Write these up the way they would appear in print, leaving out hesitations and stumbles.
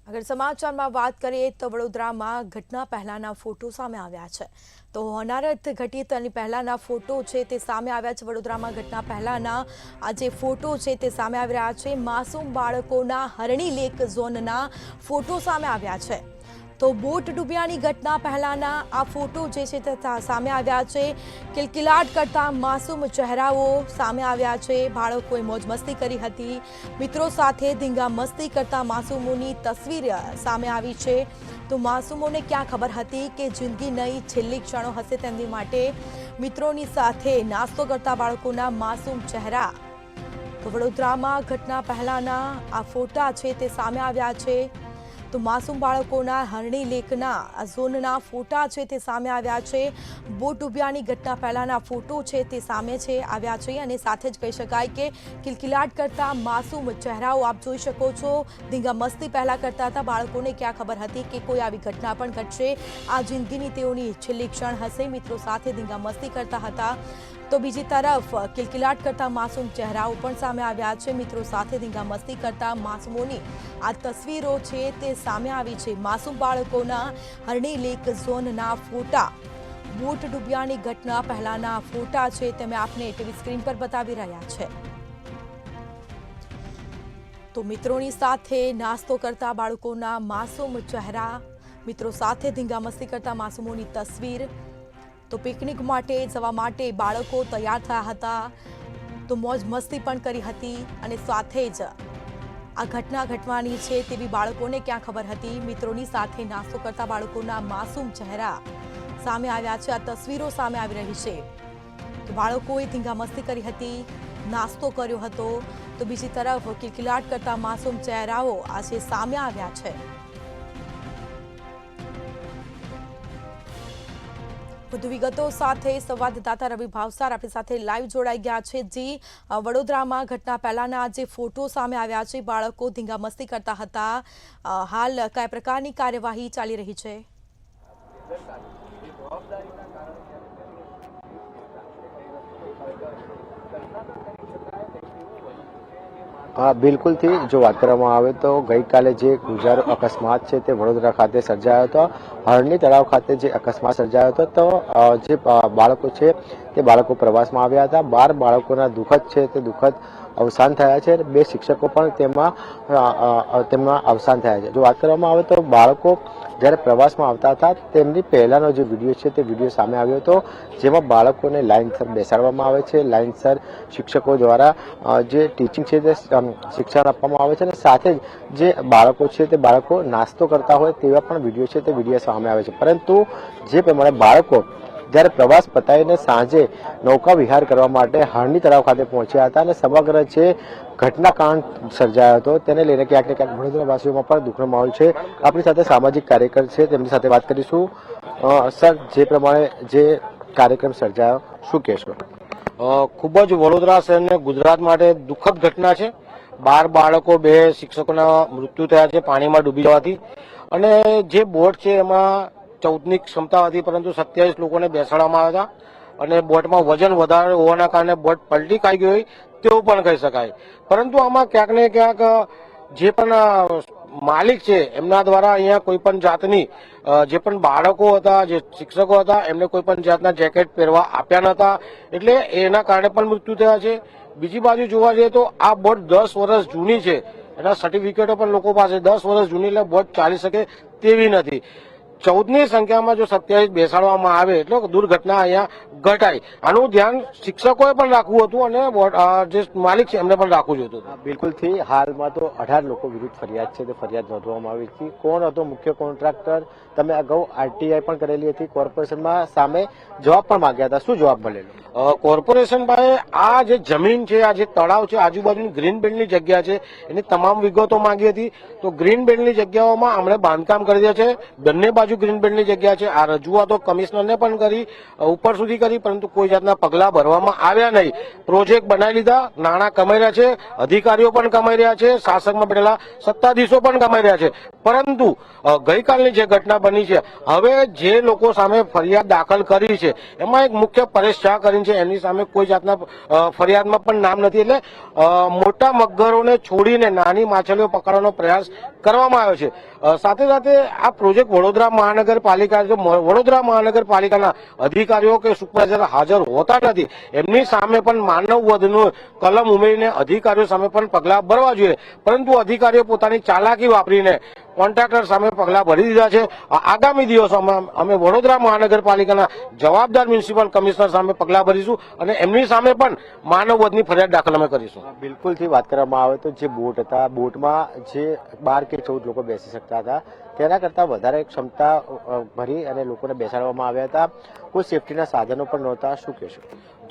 अगर समाचार में बात करिए तो वडोदरा में घटना पहलाना फोटो सामे आव्या छे। तो होनारत घटी तेनी पहलाना फोटो छे ते सामे आव्या छे। वडोदरा में घटना पहलाना आ जे फोटो छे ते सामे आवी रह्या छे। मासूम बाळकोना हरणी लेक झोनना फोटो सामे आव्या छे। तो बोट डूब्यानी घटना पहलाना आ फोटो जे छे ते सामे आव्या छे। किलकिलाट करता मासूम चेहराओ सामे आव्या छे। बाळकोए मोज मस्ती करी हती। मित्रों साथे धींगा मस्ती करता मासूमोनी तस्वीर सामे आवी छे। तो मासूमोने क्या खबर हती के जिंदगी नहीं छेल्ली क्षणो हशे तेमनी माटे। मित्रोनी साथे नास्तो करता बाळकोना मासूम चेहरा। तो वडोदरामां घटना पहलाना आ फोटा छे ते सामे आव्या छे। तो मासूम बाळकोना हरणी लेकना झोनना फोटा छे ते सामे आव्या छे। बोट डूब्यानी घटना पहलाना फोटो छे ते सामे छे आव्या छे अने साथे ज कही शकाय के किलकिलाट करता मासूम चेहराओ आप जोई शको छो। धींगा मस्ती पहला करता था। बाळकोने क्या खबर हती के कोई आवी घटना पण घटशे। आ जिंदगीनी तेओनी छेल्ली क्षण हशे। मित्रों साथे धींगा मस्ती करता हता। तो बीजी तरफ किलकिलाट करता मासूम चेहराओ पण सामे आव्या छे। मित्रों साथे धींगा मस्ती करता मासूमोनी आ तस्वीरो छे ते सामे आवी छे। मासूम बाळकोना हरणी लेक झोनना फोटा बोट डूब्यानी घटना पहलाना फोटा छे ते मैं आपने टीवी स्क्रीन पर बतावी रह्या छे। तो मित्रोनी साथे नास्तो करता बाळकोना मासूम चेहरा, मित्रों साथे धींगा मस्ती करता मासूमोनी तस्वीर। तो पिकनिक माटे जवा माटे बाळको तैयार थया हता। तो मोज मस्ती पण करी हती अने साथे ज आ घटना घटवानी छे तेवी बाळकोने क्या खबर हती। मित्रोनी साथे नास्तो करता बाळकोना मासूम चेहरा सामे आव्या छे। आ तस्वीरो सामे आवी रही छे। तो बाळकोए धींगा मस्ती करी हती, नास्तो कर्यो हतो। तो बीजी तरफ किलकिलाट करता मासूम चेहराओ આજે સામે આવ્યા છે। વધુ વિગતો સાથે સંવાદદાતા રવિ ભાવસાર આપણી સાથે લાઈવ જોડાઈ ગયા છે। જી, વડોદરામાં ઘટના પહેલાના જે ફોટો સામે આવ્યા છે, બાળકો ધીંગા મસ્તી કરતા હતા, હાલ કયા પ્રકારની કાર્યવાહી ચાલી રહી છે? बिल्कुल थी जो बात करवामां आवे तो गई काले जे गुजर अकस्मात है वडोदरा खाते सर्जायो तो हरणी तलाव खाते जे अकस्मात सर्जायो तो जे बाळको छे ते बाळको प्रवास में आव्या हता। 12 बाळकोना दुखद छे ते दुखद अवसान थया छे। 2 शिक्षको पण तेमना अवसान थया छे। जो बात करवामां आवे तो बाळको જ્યારે પ્રવાસમાં આવતા હતા તેમની પહેલાનો જે વિડીયો છે તે વિડીયો સામે આવ્યો હતો, જેમાં બાળકોને લાઇનસર બેસાડવામાં આવે છે। લાઇનસર શિક્ષકો દ્વારા જે ટીચિંગ છે તે શિક્ષણ આપવામાં આવે છે અને સાથે જ જે બાળકો છે તે બાળકો નાસ્તો કરતા હોય તેવા પણ વિડીયો છે તે વિડીયો સામે આવે છે। પરંતુ જે પ્રમાણે બાળકો જ્યારે પ્રવાસ પતાવીને સાંજે નૌકા વિહાર કરવા માટે હરણી તળાવ ખાતે પહોંચ્યા હતા અને સમગ્ર જે ઘટનાકાંડ સર્જાયો હતો તેને લઈને ક્યાંક ને ક્યાંક વડોદરાવાસીઓમાં પણ દુઃખનો માહોલ છે। આપણી સાથે સામાજિક કાર્યકર છે, તેમની સાથે વાત કરીશું। સર, જે પ્રમાણે જે કાર્યક્રમ સર્જાયો શું કહેશો? ખૂબ જ વડોદરા શહેરને ગુજરાત માટે દુઃખદ ઘટના છે। 12 બાળકો, 2 શિક્ષકોના મૃત્યુ થયા છે પાણીમાં ડૂબી જવાથી। અને જે બોટ છે એમાં 14ની ક્ષમતા હતી, પરંતુ 27 લોકોને બેસાડવામાં આવ્યા હતા અને બોટમાં વજન વધારે હોવાના કારણે બોટ પલટી ખાઈ ગઈ હોય તેવું પણ કહી શકાય। પરંતુ આમાં ક્યાંક ને ક્યાંક જે પણ માલિક છે એમના દ્વારા અહીંયા કોઈ પણ જાતની જે પણ બાળકો હતા, જે શિક્ષકો હતા, એમને કોઈ પણ જાતના જેકેટ પહેરવા આપ્યા નહોતા, એટલે એના કારણે પણ મૃત્યુ થયા છે। બીજી બાજુ જોવા જઈએ તો આ બોટ 10 વર્ષ જૂની છે, એના સર્ટિફિકેટો પણ લોકો પાસે 10 વર્ષ જૂની, એટલે બોટ ચાલી શકે તેવી નથી। 14ની સંખ્યામાં જો 27 બેસાડવામાં આવે એટલે દુર્ઘટના અહીંયા ઘટાય। આનું ધ્યાન શિક્ષકોએ પણ રાખવું હતું અને જે માલિક છે એમને પણ રાખવું જોઈતું હતું। બિલકુલ થી હાલમાં તો 18 લોકો વિરુદ્ધ ફરિયાદ છે તે ફરિયાદ નોંધવામાં આવી હતી। કોણ હતો મુખ્ય કોન્ટ્રાક્ટર? તમે અગાઉ આરટીઆઈ પણ કરેલી હતી, કોર્પોરેશનમાં સામે જવાબ પણ માંગ્યા હતા, શું જવાબ મળેલો? કોર્પોરેશન પાસે આ જે જમીન છે, આ જે તળાવ છે, આજુબાજુની ગ્રીન બેલ્ટની જગ્યા છે, એની તમામ વિગતો માંગી હતી। તો ગ્રીન બેલ્ટની જગ્યાઓમાં અમને બાંધકામ કરી દે છે। બંને બાજુ બાજુ ગ્રીન બેલ્ટની જગ્યા છે. આ રજૂઆતો કમિશનરને પણ કરી, ઉપર સુધી કરી, પરંતુ કોઈ જાતના પગલા ભરવામાં આવ્યા નહીં. પ્રોજેક્ટ બનાવી લીધા, નાણાં કમાઈ રહ્યા છે, અધિકારીઓ પણ કમાઈ રહ્યા છે, શાસકમાં બેઠેલા સત્તાધીશો પણ કમાઈ રહ્યા છે. પરંતુ ગઈકાલની જે ઘટના બની છે, હવે જે લોકો સામે ફરિયાદ દાખલ કરી છે એમાં એક મુખ્ય પરેશ શાહ કરીને છે, એની સામે કોઈ જાતના ફરિયાદમાં પણ નામ નથી. એટલે મોટા મગરોને છોડીને નાની માછલીઓ પકડવાનો પ્રયાસ કરવામાં આવ્યો છે. સાથે સાથે આ પ્રોજેક્ટ વડોદરા મહાનગરપાલિકા, જો વડોદરા મહાનગરપાલિકાના અધિકારીઓ કે સુપરવાઇઝર હાજર હોતા નથી, એમની સામે પણ માનવ વધનું કલમ ઉમેરીને અધિકારીઓ સામે પણ પગલાં ભરવા જોઈએ. પરંતુ અધિકારીઓ પોતાની ચાલાકી વાપરીને કોન્ટ્રાક્ટર સામે પગલાં ભરી દીધા છે. આગામી દિવસોમાં અમે વડોદરા મહાનગરપાલિકાના જવાબદાર મ્યુનિસિપલ કમિશનર સામે પગલાં ભરીશું અને એમની સામે પણ માનવ વધની ફરિયાદ દાખલ અમે કરીશું. બિલકુલથી વાત કરવામાં આવે તો જે બોટ હતા, બોટમાં જે 12 કે 14 લોકો બેસી શકતા હતા, તેના કરતાં વધારે ક્ષમતા ભરી અને લોકોને બેસાડવામાં આવ્યા હતા. કોઈ સેફટીના સાધનો પણ નહોતા. શું કહેશો?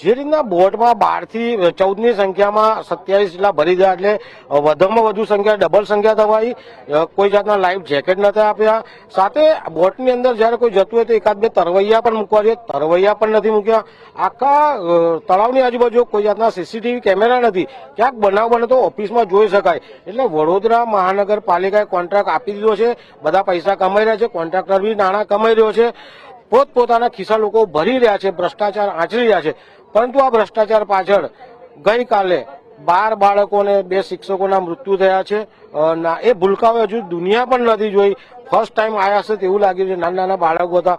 જે રીતના બોટમાં 12 થી 14ની સંખ્યામાં 27 જેટલા ભરી ગયા, એટલે વધુમાં વધુ સંખ્યા, ડબલ સંખ્યા થવાઈ. કોઈ જાતના લાઈફ જેકેટ નથી આપ્યા. સાથે બોટની અંદર જયારે કોઈ જતું હોય તો એકાદ બે તરવૈયા પણ મૂકવા જોઈએ, તરવૈયા પણ નથી મૂક્યા. આખા તળાવની આજુબાજુ કોઈ જાતના સીસીટીવી કેમેરા નથી. ક્યાંક બનાવ બને તો ઓફિસમાં જોઈ શકાય. એટલે વડોદરા મહાનગરપાલિકાએ કોન્ટ્રાક્ટ આપી દીધો છે, બધા પૈસા કમાઈ રહ્યા છે, કોન્ટ્રાક્ટર બી નાણાં કમાઈ રહ્યો છે, પોતપોતાના ખિસ્સા લોકો ભરી રહ્યા છે, ભ્રષ્ટાચાર આચરી રહ્યા છે. પરંતુ આ ભ્રષ્ટાચાર પાછળ ગઈકાલે 12 બાળકોને 2 શિક્ષકોના મૃત્યુ થયા છે. એ ભૂલકાઓ હજુ દુનિયા પણ નથી જોઈ, ફર્સ્ટ ટાઈમ આવ્યા છે તેવું લાગ્યું છે. નાના નાના બાળકો હતા.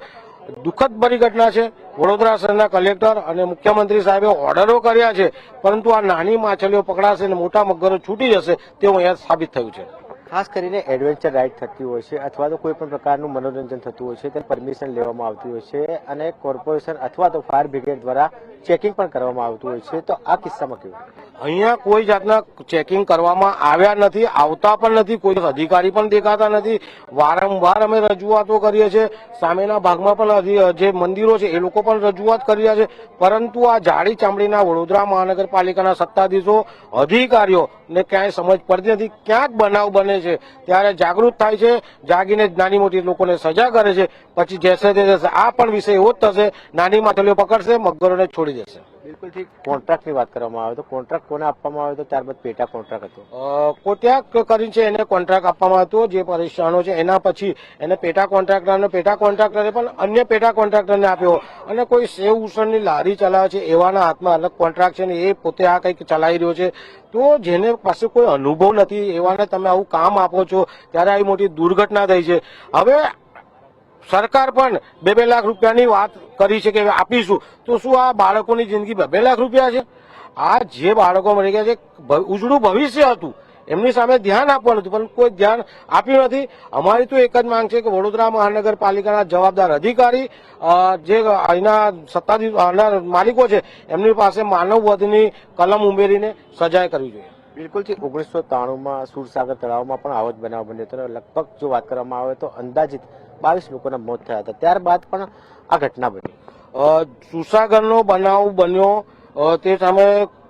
દુઃખદ ભરી ઘટના છે. વડોદરા શહેરના કલેક્ટર અને મુખ્યમંત્રી સાહેબે ઓર્ડરો કર્યા છે, પરંતુ આ નાની માછલીઓ પકડાશે અને મોટા મગરો છૂટી જશે તેવું અહીંયા સાબિત થયું છે. ખાસ કરીને એડવેન્ચર રાઇડ થતી હોય છે અથવા તો કોઈ પણ પ્રકારનું મનોરંજન થતું હોય છે, તે પરમિશન લેવામાં આવતી હોય છે અને કોર્પોરેશન અથવા તો ફાયર બ્રિગેડ દ્વારા ચેકિંગ પણ કરવામાં આવતું હોય છે. તો આ કિસ્સામાં કેવું? અહીંયા કોઈ જાતના ચેકિંગ કરવામાં આવ્યા નથી, આવતા પણ નથી, કોઈ અધિકારી પણ દેખાતા નથી. વારંવાર અમે રજૂઆતો કરીએ છીએ. સામેના ભાગમાં પણ જે મંદિરો છે એ લોકો પણ રજૂઆત કરી રહ્યા છે, પરંતુ આ જાડી ચામડીના વડોદરા મહાનગરપાલિકાના સત્તાધીશો, અધિકારીઓને ક્યાંય સમજ પડતી નથી. ક્યાંક બનાવ બને છે ત્યારે જાગૃત થાય છે, જાગીને નાની મોટી લોકોને સજા કરે છે, પછી જશે તે જશે. આ પણ વિષય એવો જ થશે, નાની માછલીઓ પકડશે, મગરોને છોડી દેશે. બિલકુલ ઠીક. કોન્ટ્રાક્ટની વાત કરવામાં આવે તો કોન્ટ્રાક્ટ કોને આપવામાં આવ્યો હતો, ત્યારબાદ પેટા કોન્ટ્રાક્ટ હતો? કોટ્યાક કરીને છે એને કોન્ટ્રાક્ટ આપવામાં આવ્યો. જે પરેશાનો છે એના પછી એને પેટા કોન્ટ્રાક્ટરે પણ અન્ય પેટા કોન્ટ્રાક્ટરને આપ્યો. અને કોઈ સેવ ઉસળની લારી ચલાવે છે એવાના હાથમાં અલગ કોન્ટ્રાક્ટ છે ને એ પોતે આ કંઈક ચલાવી રહ્યો છે. તો જેને પાસે કોઈ અનુભવ નથી એવાને તમે આવું કામ આપો છો, ત્યારે આવી મોટી દુર્ઘટના થઈ છે. હવે સરકાર પણ 2-2 લાખ રૂપિયાની વાત કરી છે કે આપીશું, તો શું આ બાળકોની જિંદગી 2-2 લાખ રૂપિયા છે? આ જે બાળકો મરી ગયા છે, ઉજળું ભવિષ્ય હતું, એમની સામે ધ્યાન આપવાનું હતું, પણ કોઈ ધ્યાન આપ્યું નથી. અમારી તો એક જ માંગ છે કે વડોદરા મહાનગરપાલિકાના જવાબદાર અધિકારી, જે અહીંના સત્તાધીશો, માલિકો છે, એમની પાસે માનવ વધની કલમ ઉમેરીને સજાએ કરવી જોઈએ. બિલકુલથી 1993માં સુરસાગર તળાવમાં પણ આવો જ બનાવ બન્યો હતો. લગભગ જો વાત કરવામાં આવે તો અંદાજિત 22 લોકોના મોત થયા હતા. ત્યારબાદ પણ આ ઘટના બની. સુરસાગરનો બનાવ બન્યો તે સામે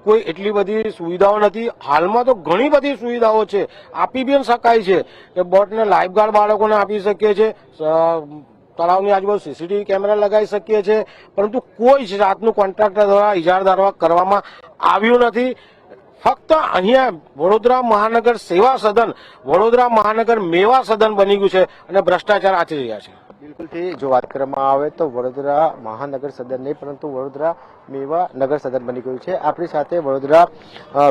કોઈ એટલી બધી સુવિધાઓ નથી. હાલમાં તો ઘણી બધી સુવિધાઓ છે, આપી બી શકાય છે કે બોટને લાઈફગાર્ડ બાળકોને આપી શકીએ છીએ, તળાવની આજુબાજુ સીસીટીવી કેમેરા લગાવી શકીએ છીએ, પરંતુ કોઈ જ જાતનું કોન્ટ્રાક્ટર દ્વારા ઇજારદાર કરવામાં આવ્યું નથી. ફક્ત અહીંયા વડોદરા મહાનગર સેવા સદન, વડોદરા મહાનગર મેવા સદન બની ગયું છે અને ભ્રષ્ટાચાર આચરી રહ્યા છે. બિલકુલથી જો વાત કરવામાં આવે તો વડોદરા મહાનગર સદન નહીં પરંતુ વડોદરા મેવા નગર સદન બની ગયું છે. આપણી સાથે વડોદરા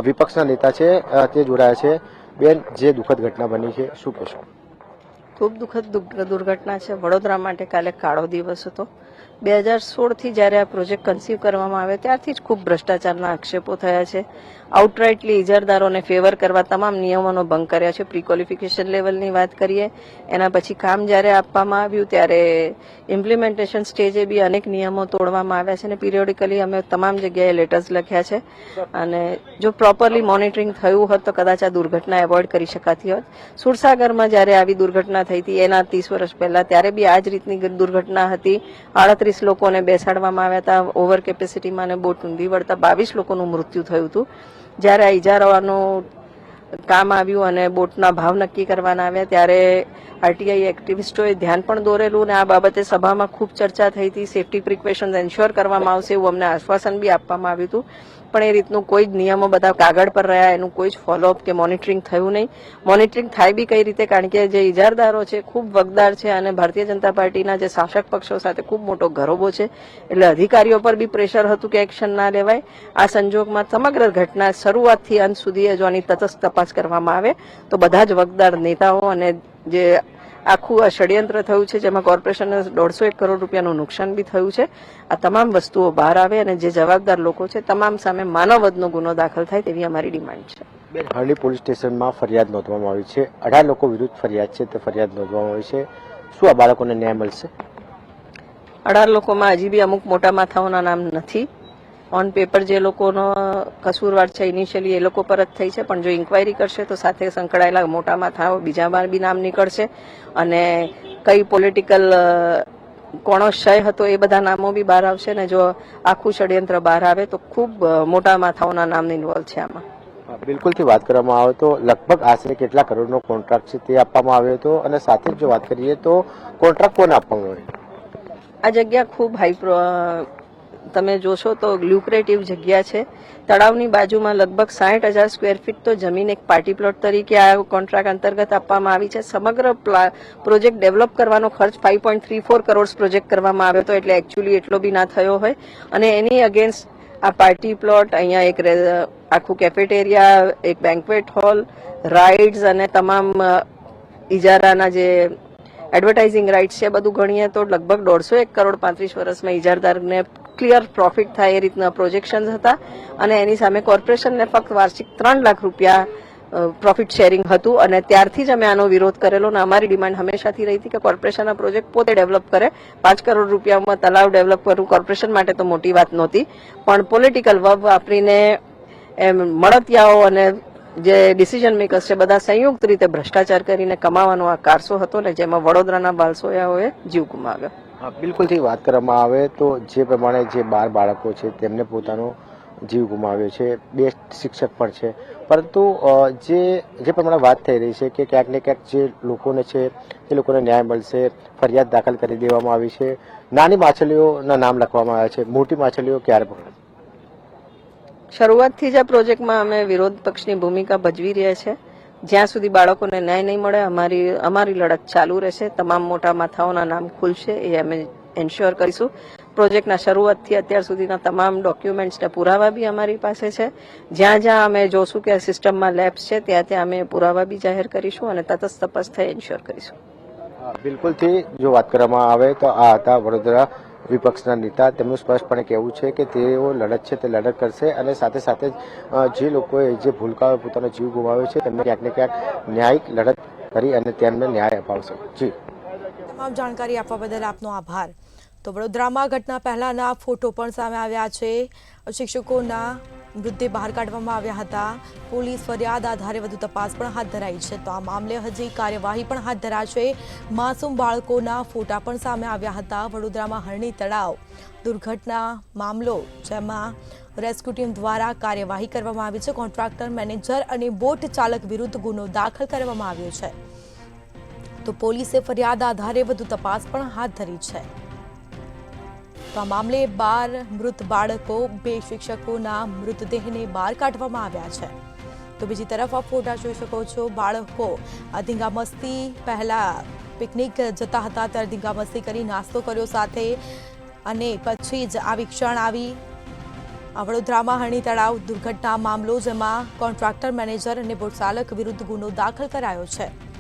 વિપક્ષના નેતા છે, તે જોડાયા છે. બેન, જે દુઃખદ ઘટના બની છે, શું કહેશો? ખૂબ દુઃખદ દુર્ઘટના છે. વડોદરા માટે કાલે કાળો દિવસ હતો. 2016થી જ્યારે આ પ્રોજેક્ટ કન્સીવ કરવામાં આવ્યો ત્યારથી જ ખૂબ ભ્રષ્ટાચારના આક્ષેપો થયા છે. આઉટરાઇટલી ઇજારદારોને ફેવર કરવા તમામ નિયમોનો ભંગ કર્યા છે. પ્રી ક્વોલિફિકેશન લેવલની વાત કરીએ, એના પછી કામ જ્યારે આપવામાં આવ્યું ત્યારે ઇમ્પ્લિમેન્ટેશન સ્ટેજે બી અનેક નિયમો તોડવામાં આવ્યા છે અને પિરિયોડિકલી અમે તમામ જગ્યાએ લેટર્સ લખ્યા છે. અને જો પ્રોપરલી મોનિટરિંગ થયું હોત તો કદાચ આ દુર્ઘટના એવોઇડ કરી શકાતી હોત. સુરસાગરમાં જ્યારે આવી દુર્ઘટના થઈ હતી એના 30 વર્ષ પહેલા, ત્યારે બી આ જ રીતની દુર્ઘટના હતી. 38 લોકોને બેસાડવામાં આવ્યા હતા ઓવર કેપેસિટીમાં અને બોટ ઊંધી વળતા 22 લોકોનું મૃત્યુ થયું હતું. જ્યારે આ ઇજારાઓનો કામ આવ્યું અને બોટના ભાવ નક્કી કરવાના આવ્યા ત્યારે આરટીઆઈ એક્ટિવિસ્ટોએ ધ્યાન પણ દોરેલું અને આ બાબતે સભામાં ખૂબ ચર્ચા થઈ હતી. સેફટી પ્રિકોશન્સ એન્શ્યોર કરવામાં આવશે એવું અમને આશ્વાસન બી આપવામાં આવ્યું હતું, પણ એ રીતનું કોઈ જ નિયમો બધા કાગળ પર રહ્યા, એનું કોઈ જ ફોલોઅપ કે મોનિટરિંગ થયું નહીં. મોનિટરિંગ થાય બી કઈ રીતે, કારણ કે જે ઇજારદારો છે ખૂબ વગદાર છે અને ભારતીય જનતા પાર્ટીના જે શાસક પક્ષો સાથે ખૂબ મોટો ગરોબો છે, એટલે અધિકારીઓ પર બી પ્રેશર હતું કે એક્શન ના લેવાય. આ સંજોગમાં સમગ્ર ઘટના શરૂઆતથી અંત સુધી જો આની તટસ્થ તપાસ કરવામાં આવે તો બધા જ વગદાર નેતાઓ અને જે આખું આ ષડયંત્ર થયું છે જેમાં કોર્પોરેશનને 150 કરોડ રૂપિયાનું નુકસાન બી થયું છે, આ તમામ વસ્તુઓ બહાર આવે અને જે જવાબદાર લોકો છે તમામ સામે માનવવધનો ગુનો દાખલ થાય તેવી અમારી ડિમાન્ડ છે. હરણી પોલીસ સ્ટેશનમાં ફરિયાદ નોંધવામાં આવી છે. 18 લોકો વિરુદ્ધ ફરિયાદ છે, તે ફરિયાદ નોંધવામાં આવી છે. શું આ બાળકોને ન્યાય મળશે? 18 લોકોમાં હજી બી અમુક મોટા માથાઓના નામ નથી. ઓન પેપર જે લોકોનો કસૂરવાર છે ઇનિશિયલી એ લોકો પર જ થઈ છે, પણ જો ઇન્ક્વાયરી કરશે તો સાથે સંકળાયેલા મોટા માથાઓ બીજા બાર બી નામ નીકળશે અને કઈ પોલિટિકલ કોણો ક્ષય હતો એ બધા નામો બી બહાર આવશે ને જો આખું ષડયંત્ર બહાર આવે તો ખૂબ મોટા માથાઓના નામ ઇન્વોલ્વ છે આમાં. બિલકુલથી વાત કરવામાં આવે તો લગભગ આશરે કેટલા કરોડનો કોન્ટ્રાક્ટ છે તે આપવામાં આવ્યો હતો અને સાથે જ જો વાત કરીએ તો કોન્ટ્રાક્ટ કોને આપવામાં આવ્યો? આ જગ્યા ખૂબ તમે જોશો તો લ્યુક્રેટિવ જગ્યા છે. તળાવની બાજુમાં લગભગ 60,000 સ્ક્વેર ફીટ તો જમીન એક પાર્ટી પ્લોટ તરીકે આ કોન્ટ્રાક્ટ અંતર્ગત આપવામાં આવી છે. સમગ્ર પ્રોજેક્ટ ડેવલપ કરવાનો ખર્ચ 5.34 કરોડ પ્રોજેક્ટ કરવામાં આવ્યો હતો, એટલે એકચ્યુઅલી એટલો બી ના થયો હોય અને એની અગેન્સ્ટ આ પાર્ટી પ્લોટ, અહીંયા એક આખું કેફેટેરિયા, એક બેન્ક્વેટ હોલ, રાઇડ્સ અને તમામ ઇજારાના જે એડવર્ટાઇઝિંગ રાઇટ્સ છે બધું ગણીએ તો લગભગ 150 કરોડ 35 વર્ષમાં ઇજારદારને ક્લિયર પ્રોફિટ થાય એ રીતના પ્રોજેક્શન્સ હતા અને એની સામે કોર્પોરેશનને ફક્ત વાર્ષિક 3 લાખ રૂપિયા પ્રોફિટ શેરિંગ હતું અને ત્યારથી જ અમે આનો વિરોધ કરેલો અને અમારી ડિમાન્ડ હંમેશાથી રહી હતી કે કોર્પોરેશન આ પ્રોજેક્ટ પોતે ડેવલપ કરે. 5 કરોડ રૂપિયામાં તલાવ ડેવલપ કરવું કોર્પોરેશન માટે તો મોટી વાત નહોતી, પણ પોલિટિકલ વબ વાપરીને મળતિયાઓ અને જે ડિસિઝન મેકર્સ છે બધા સંયુક્ત રીતે ભ્રષ્ટાચાર કરીને કમાવાનો આ કારસો હતો ને જેમાં વડોદરાના બાલસોયાઓએ જીવ ગુમાવ્યો. બિલકુલથી વાત કરવામાં આવે તો જે પ્રમાણે જે 12 બાળકો છે તેમને પોતાનો જીવ ગુમાવ્યો છે, 2 શિક્ષક પણ છે, પરંતુ જે પ્રમાણે વાત થઈ રહી છે કે ક્યાંક ને ક્યાંક જે લોકોને છે એ લોકોને ન્યાય મળશે, ફરિયાદ દાખલ કરી દેવામાં આવી છે, નાની માછલીઓના નામ લખવામાં આવ્યા છે, મોટી માછલીઓ ક્યારે પકડાશે? શરૂઆતથી જ આ પ્રોજેક્ટમાં અમે વિરોધ પક્ષની ભૂમિકા ભજવી રહ્યા છે. જ્યાં સુધી બાળકોને ન્યાય નહીં મળે અમારી લડત ચાલુ રહેશે. તમામ મોટા માથાઓના નામ ખુલશે એ અમે એન્શ્યોર કરીશું. પ્રોજેક્ટના શરૂઆતથી અત્યાર સુધીના તમામ ડોક્યુમેન્ટ્સને પુરાવા બી અમારી પાસે છે. જ્યાં જ્યાં અમે જોશું કે સિસ્ટમમાં લેબ્સ છે ત્યાં ત્યાં અમે પુરાવા બી જાહેર કરીશું અને તટસ્થ તપાસ થઈ એન્શ્યોર કરીશું. બિલકુલથી જો વાત કરવામાં આવે તો આ હતા વડોદરા વિપક્ષના નેતા. તેમનું સ્પષ્ટપણે કહેવું છે કે તેઓ લડત છે તે લડત કરશે અને સાથે સાથે જે લોકોએ જે ભૂલકાઓએ પોતાનો જીવ ગુમાવ્યો છે તેમને ક્યાંક ને ક્યાંક ન્યાયિક લડત કરી અને તેમને ન્યાય અપાવશે. જી, તમામ જાણકારી આપવા બદલ આપનો આભાર. તો વડોદરામાં ઘટના પહેલાના ફોટો પણ સામે આવ્યા છે. શિક્ષકોના મૃતદેહ બહાર કાઢવામાં આવ્યા હતા. પોલીસ ફરિયાદ આધારે વધુ તપાસ પણ હાથ ધરાઈ છે. તો આ મામલે હજી કાર્યવાહી પણ હાથ ધરાશે. માસૂમ બાળકોના ફોટા પણ સામે આવ્યા હતા. વડોદરામાં હરણી તળાવ દુર્ઘટના મામલો જેમાં રેસ્ક્યુ ટીમ દ્વારા કાર્યવાહી કરવામાં આવી છે. કોન્ટ્રાક્ટર, મેનેજર અને બોટ ચાલક વિરુદ્ધ ગુનો દાખલ કરવામાં આવ્યો છે. તો પોલીસે ફરિયાદ આધારે વધુ તપાસ પણ હાથ ધરી છે. તો આ મામલે 12 મૃત બાળકો, 2 શિક્ષકોના મૃતદેહને બહાર કાઢવામાં આવ્યા છે. તો બીજી તરફ આપ ફોટા જોઈ શકો છો. બાળકો ધીંગામસ્તી પહેલા પિકનિક જતા હતા ત્યારે ધીંગામસ્તી કરી નાસ્તો કર્યો સાથે અને પછી જ આવી ક્ષણ આવી. વડોદરામાં હરણી તળાવ દુર્ઘટના મામલો જેમાં કોન્ટ્રાક્ટર, મેનેજર અને બોટ ચાલક વિરુદ્ધ ગુનો દાખલ કરાયો છે.